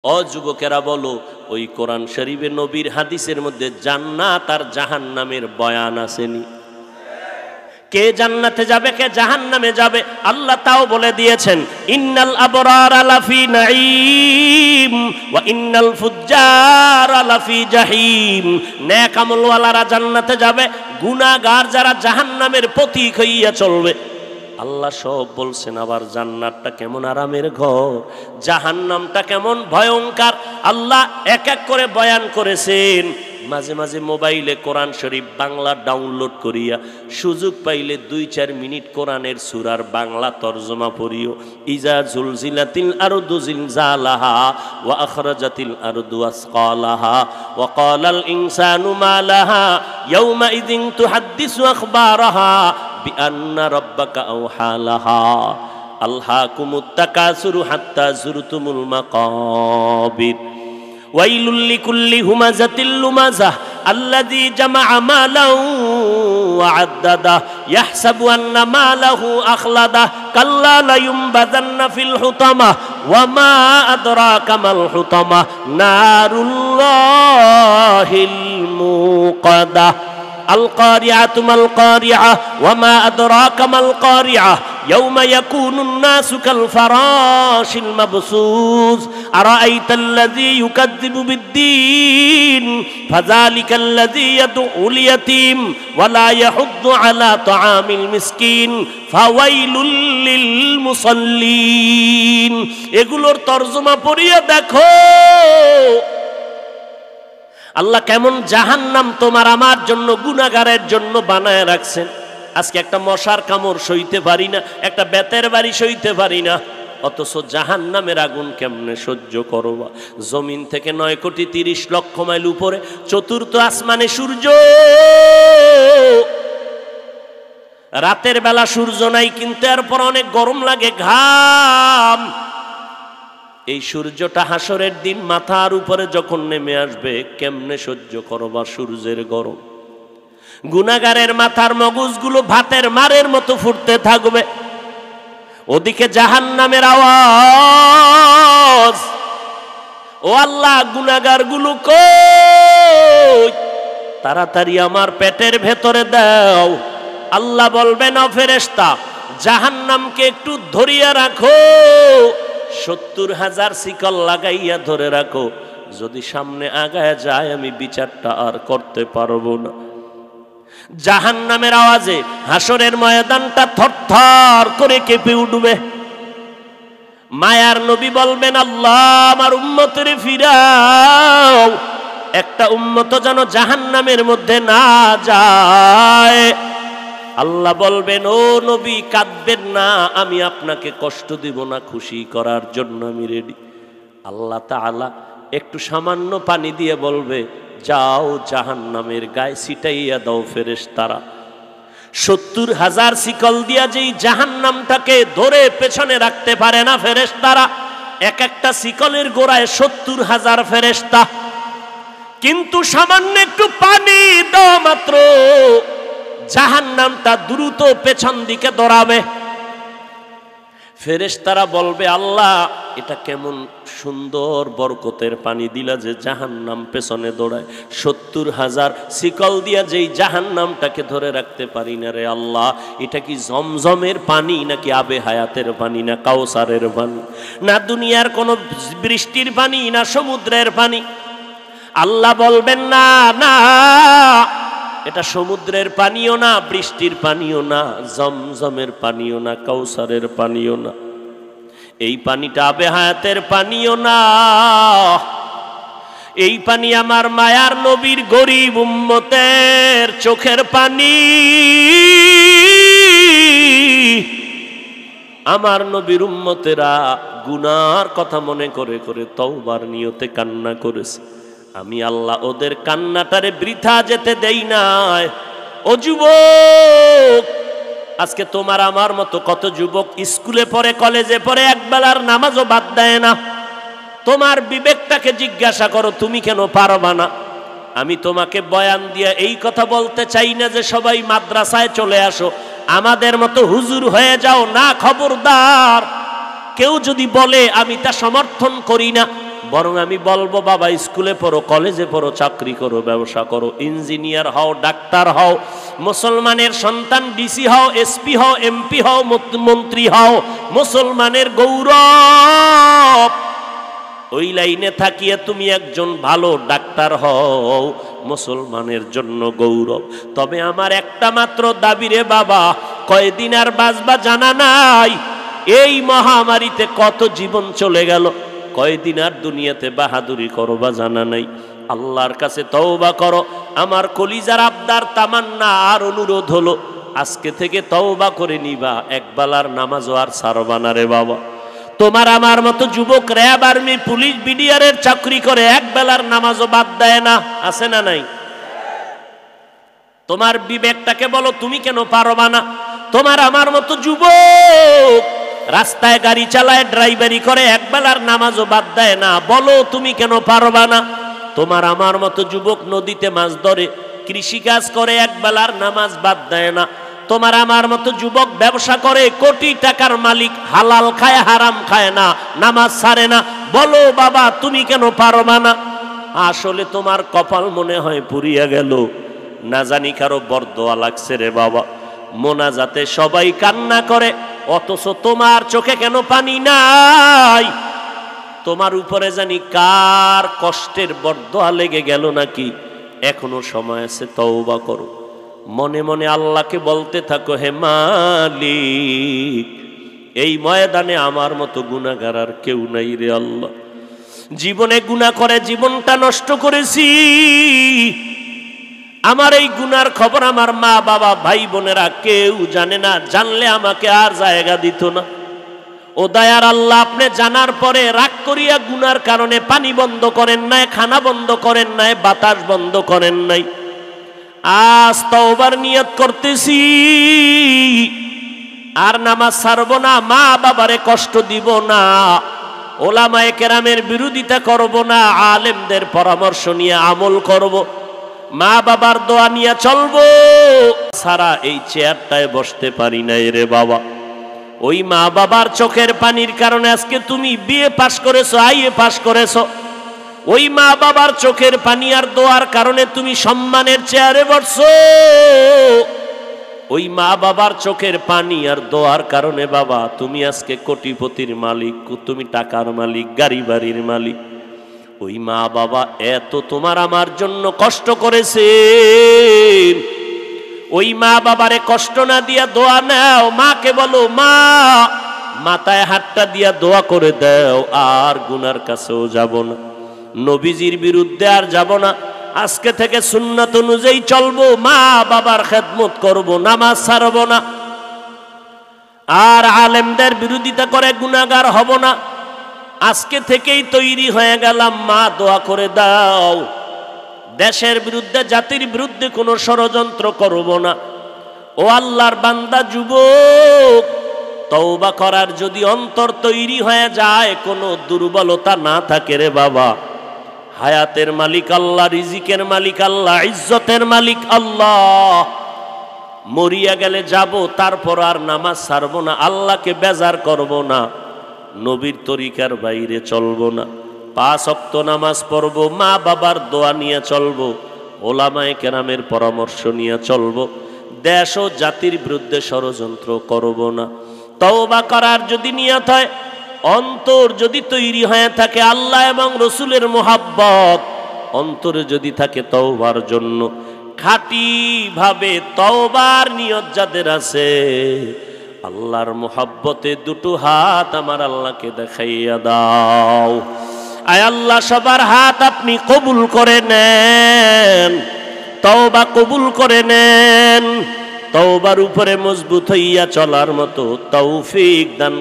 ও যুবকেরা বলো, ওই কোরআন শরীফে নবীর হাদিসের মধ্যে জান্নাত আর জাহান্নামের বয়ান আসেনি? কে জান্নাতে যাবে, কে জাহান্নামে যাবে আল্লাহ তাও বলে দিয়েছেন, ইন্নাল আবরারা লাফি নাঈম ওয়া ইন্নাল ফুজ্জারা লাফি জাহিম। নেক আমলওয়ালারা জান্নাতে যাবে, গুনাহগার যারা জাহান্নামের পথিক হইয়া চলবে। আল্লাহ সব বলছেন, আবার জান্নাতটা কেমন আরামের ঘর, জাহান্নামটা কেমন ভয়ঙ্কর আল্লাহ এক এক করে বয়ান করেছেন। মাঝে মাঝে মোবাইলে কোরআন শরীফ বাংলা ডাউনলোড করিয়া সুযোগ পাইলে 2-4 মিনিট কোরআনের সূরার বাংলা তরজমা পড়িও। ইজা জুলজিলাতিল আরদু জিলজালাহা ওয়া আখরাজাতিল আরদু আসকালাহা ওয়া ক্বালাল ইনসানু মা লাহা ইয়াউমা ইযিন তুহাদ্দিসু আখবারাহা বিআন্না রাব্বাকা আওহা লাহা আলহাকুমুত তাকাসুরু হাত্তা যুরতুমুল মাকাবির ওয়াইলুল লিকুল্লি হুমাযাতিল লুমাযাহ আল্লাযী জামাআ মালাহু ওয়া আদ্দাদা ইয়াহসাবু আন্না মালাহু আখলাদা কাল্লা লা ইউমবাযান্না ফিল হুতামা ওয়া মা আদরাকা মাল হুতামা নারুল্লাহিল মুকাদা আল কারিআতু মাল কারিআ ওয়া মা আদরাকা মাল কারিআ ইয়াউমা ইয়াকুনুন নাসু কাল ফারাশিল মাবসুস আরাআইতাল্লাযী ইউকাযযিবু বিদ্দীন ফাযালিকাল্লাযী ইয়াদউল ইয়াতীম ওয়া লা ইয়াহুদ্দু আলা তাআমিল মিসকিন ফাওয়াইলুল লিল মুসাল্লিন। এগুলোর তরজমা পড়িয়া দেখো আল্লাহ কেমন জাহান্নাম তোমার আমার জন্য, গুনাহগারের জন্য বানায় রাখছেন। আজকে একটা মশার কামড় সইতে পারি না, একটা বেতের বাড়ি সইতে পারি না, অথচ জাহান্নামের আগুন কেমনে সহ্য করবা? জমিন থেকে 9,30,00,000 মাইল উপরে চতুর্থ আসমানে সূর্য, রাতের বেলা সূর্য নাই, কিন্তু এরপর অনেক গরম লাগে, ঘাম। এই সূর্যটা হাসরের দিন মাথার উপরে যখন নেমে আসবে, কেমনে সহ্য করবা সূর্যের গরম? গুনাহগারের মাথার মগজগুলো ভাতের মারের মতো ফুটতে থাকবে, ওদিকে জাহান্নামের আওয়াজ। ও আল্লাহ, গুনাহগারগুলো কই? তাড়াতাড়ি আমার পেটের ভেতরে দাও। আল্লাহ বলবেন, ও ফেরেশতা, জাহান্নামকে একটু ধরিয়া রাখো, 70,000 শিকল লাগাইয়া ধরে রাখো, যদি সামনে আগায় যায় আমি বিচারটা আর করতে পারবো না। জাহান্নামের আওয়াজে হাসরের ময়দানটা থরথর করে কেঁপে উঠবে। মায়ার নবী বলবেন, আল্লাহ আমার উম্মতের ফিরাও, একটা উম্মত যেন জাহান্নামের মধ্যে না যায়। আল্লাহ বলবেন, ও নবী কাঁদবেন না, আমি আপনাকে কষ্ট দিব না, খুশি করার জন্য আমি রেডি। আল্লাহ তাআলা একটু সামান্য পানি দিয়ে বলবে, যাও জাহান্নামের গায়ে ছিটাইয়া দাও ফেরেশতারা। 70,000 শিকল দিয়া যেই জাহান্নামটাকে ধরে পেছনে রাখতে পারে না ফেরেশতারা, এক একটা শিকলের গোড়ায় 70,000 ফেরেশতা। কিন্তু সামান্য একটু পানি দাও মাত্র, জাহান্নামটা দ্রুত পেছন দিকে দৌড়াবে। ফেরেশতারা বলবে, আল্লাহ এটা কেমন সুন্দর বরকতের পানি দিলা যে জাহান্নাম পেছনে দৌড়ায়। 70,000 শিকল দিয়া যেই জাহান্নামটাকে ধরে রাখতে পারি না রে আল্লাহ, এটা কি জমজমের পানি নাকি আবে হায়াতের পানি, না কাউসারের পানি, না দুনিয়ার কোনো বৃষ্টির পানি, না সমুদ্রের পানি? আল্লাহ বলবেন, না না, এটা সমুদ্রের পানিও না, বৃষ্টির পানিও না, জমজমের পানিও না, কাউসারের পানিও না, এই পানিটা আবে হায়াতের পানিও না। এই পানি আমার মায়ার নবীর গরিব উম্মতের চোখের পানি। আমার নবীর উম্মতেরা গুনার কথা মনে করে করে তওবার নিয়তে কান্না করেছে। আমি আল্লাহ ওদের কান্নাটারে বৃথা যেতে দেই নাই। ও যুবক, আজকে তোমার আমার মতো কত যুবক স্কুলে পড়ে, কলেজে পড়ে, একবেলার নামাজও বাদ দেয় না। তোমার বিবেকটাকে জিজ্ঞাসা করো, তুমি কেন পারবা না? আমি তোমাকে বয়ান দিয়ে এই কথা বলতে চাই না যে সবাই মাদ্রাসায় চলে আসো, আমাদের মতো হুজুর হয়ে যাও, না, খবরদার। কেউ যদি বলে আমি তা সমর্থন করি না, বরং আমি বলবো বাবা স্কুলে পড়ো, কলেজে পড়ো, চাকরি করো, ব্যবসা করো, ইঞ্জিনিয়ার হও, ডাক্তার হও, মুসলমানের সন্তান ডিসি হও, এসপি হও, এমপি হও, মন্ত্রী হও, মুসলমানের গৌরব। ওই লাইনে থাকিয়ে তুমি একজন ভালো ডাক্তার হও, মুসলমানের জন্য গৌরব। তবে আমার একটা মাত্র দাবি রে বাবা, কয়দিন আর বাঁচবা জানা নাই। এই মহামারীতে কত জীবন চলে গেল, কয়দিন আর দুনিয়াতে বাহাদুরি করবা জানা নাই। আল্লাহর কাছে তওবা করো। আমার কলিজার আবদার, তামান্না আর অনুরোধ হলো, আজকে থেকে তওবা করে নিবা, একবেলার নামাজও আর ছাড়বা না রে বাবা। তোমার আমার মতো যুবক র্যাব, আর্মি, পুলিশ, বিডিআরের চাকরি করে একবেলার নামাজও বাদ দেয় না, আছে না নাই? তোমার বিবেকটাকে বলো তুমি কেন পারবা না? তোমার আমার মতো যুবক রাস্তায় গাড়ি চালায়, ড্রাইভারি করে, একবেলার নামাজও বাদ দেয় না, বলো তুমি কেন পারবা না? তোমার আমার মতো যুবক নদীতে মাছ ধরে, কৃষিকাজ করে, একবেলার নামাজ বাদ দেয় না। তোমার আমার মতো যুবক ব্যবসা করে, কোটি টাকার মালিক, হালাল খায়, হারাম খায় না, নামাজ ছাড়ে না, বলো বাবা তুমি কেন পারবা না? আসলে তোমার কপাল মনে হয় পুড়িয়া গেল, না জানি কারো বরদোয়া লাগছে রে বাবা। মোনাজাতে সবাই কান্না করে, অথচ তোমার চোখে কেন পানি নাই? তোমার উপরে জানি কার কষ্টের বরদোয়া লেগে গেল নাকি? এখনো সময় আছে, তওবা করো। মনে মনে আল্লাহকে বলতে থাকো, হে মালিক, এই ময়দানে আমার মতো গুনাহগার আর কেউ নাই রে আল্লাহ। জীবনে গুনাহ করে জীবনটা নষ্ট করেছি। আমার এই গুনার খবর আমার মা বাবা ভাই বোনেরা কেউ জানে না, জানলে আমাকে আর জায়গা দিত না। ও দয়ার আল্লাহ, আপনি জানার পরে রাগ করিয়া গুনার কারণে পানি বন্ধ করেন নাই, খানা বন্ধ করেন নাই, বাতাস বন্ধ করেন নাই। আজ তওবার নিয়ত করতেছি, আর নামাজ ছাড়ব না, মা বাবারে কষ্ট দিব না, ওলামায়ে কেরামের বিরোধিতা করব না, আলেমদের পরামর্শ নিয়ে আমল করব, মা বাবার দোয়া নিয়ে চলবো। সারা এই চেয়ারটায় বসতে পারি নাই রে বাবা। ওই মা বাবার চোখের পানির কারণে আজকে তুমি বিএ পাশ করেছো, আইএ পাশ করেছো। ওই মা বাবার চোখের পানি আর দোয়ার কারণে তুমি সম্মানের চেয়ারে বসছো। ওই মা বাবার চোখের পানি আর দোয়ার কারণে বাবা তুমি আজকে কোটিপতির মালিক, তুমি টাকার মালিক, গাড়ি বাড়ির মালিক। ওই মা বাবা এত তোমার আমার জন্য কষ্ট করেছে, ওই মা বাবারে কষ্ট না দিয়া দোয়া নাও। মাকে বলো, মা মাথায় হাতটা দিয়া দোয়া করে দাও, আর গুনার কাছেও যাব না, নবীজির বিরুদ্ধে আর যাব না, আজকে থেকে সুন্নাত অনুযায়ী চলবো, মা বাবার খেদমত করব, নামাজ ছাড়ব না, আর আলেমদের বিরোধিতা করে গুনাহগার হব না। আজকে থেকেই তৈরি হয়ে গেলাম, মা দোয়া করে দাও, দেশের বিরুদ্ধে, জাতির বিরুদ্ধে কোনো ষড়যন্ত্র করব না। ও আল্লাহর বান্দা যুবক, তওবা করার যদি অন্তর তৈরি হয়ে যায়, কোনো দুর্বলতা না থাকে রে বাবা, হায়াতের মালিক আল্লাহ, রিজিকের মালিক আল্লাহ, ইজ্জতের মালিক আল্লাহ। মরিয়া গেলে যাব, তারপর আর নামাজ ছাড়ব না, আল্লাহকে বেজার করব না, নবীর তরিকার বাইরে চলব না, 5 ওয়াক্ত নামাজ পড়ব, মা বাবার দোয়া নিয়ে চলব, ওলামায়ে কেরামের পরামর্শ নিয়ে চলব, দেশ ও জাতির বিরুদ্ধে ষড়যন্ত্র করব না। তওবা করার যদি নিয়ত হয়, অন্তর যদি তৈরি হয়ে থাকে আল্লাহ এবং রসুলের মোহাব্বত অন্তরে যদি থাকে তওবার জন্য, খাঁটি ভাবে তওবার নিয়ত যাদের আছে, আল্লাহর মোহাব্বতে দুটো হাত আমার আল্লাহকে দেখাইয়া দাও। আয় আল্লাহ, সবার হাত আপনি কবুল করে নেন, তওবা কবুল করে নেন, তওবার উপরে মজবুত হইয়া চলার মতো তৌফিক দান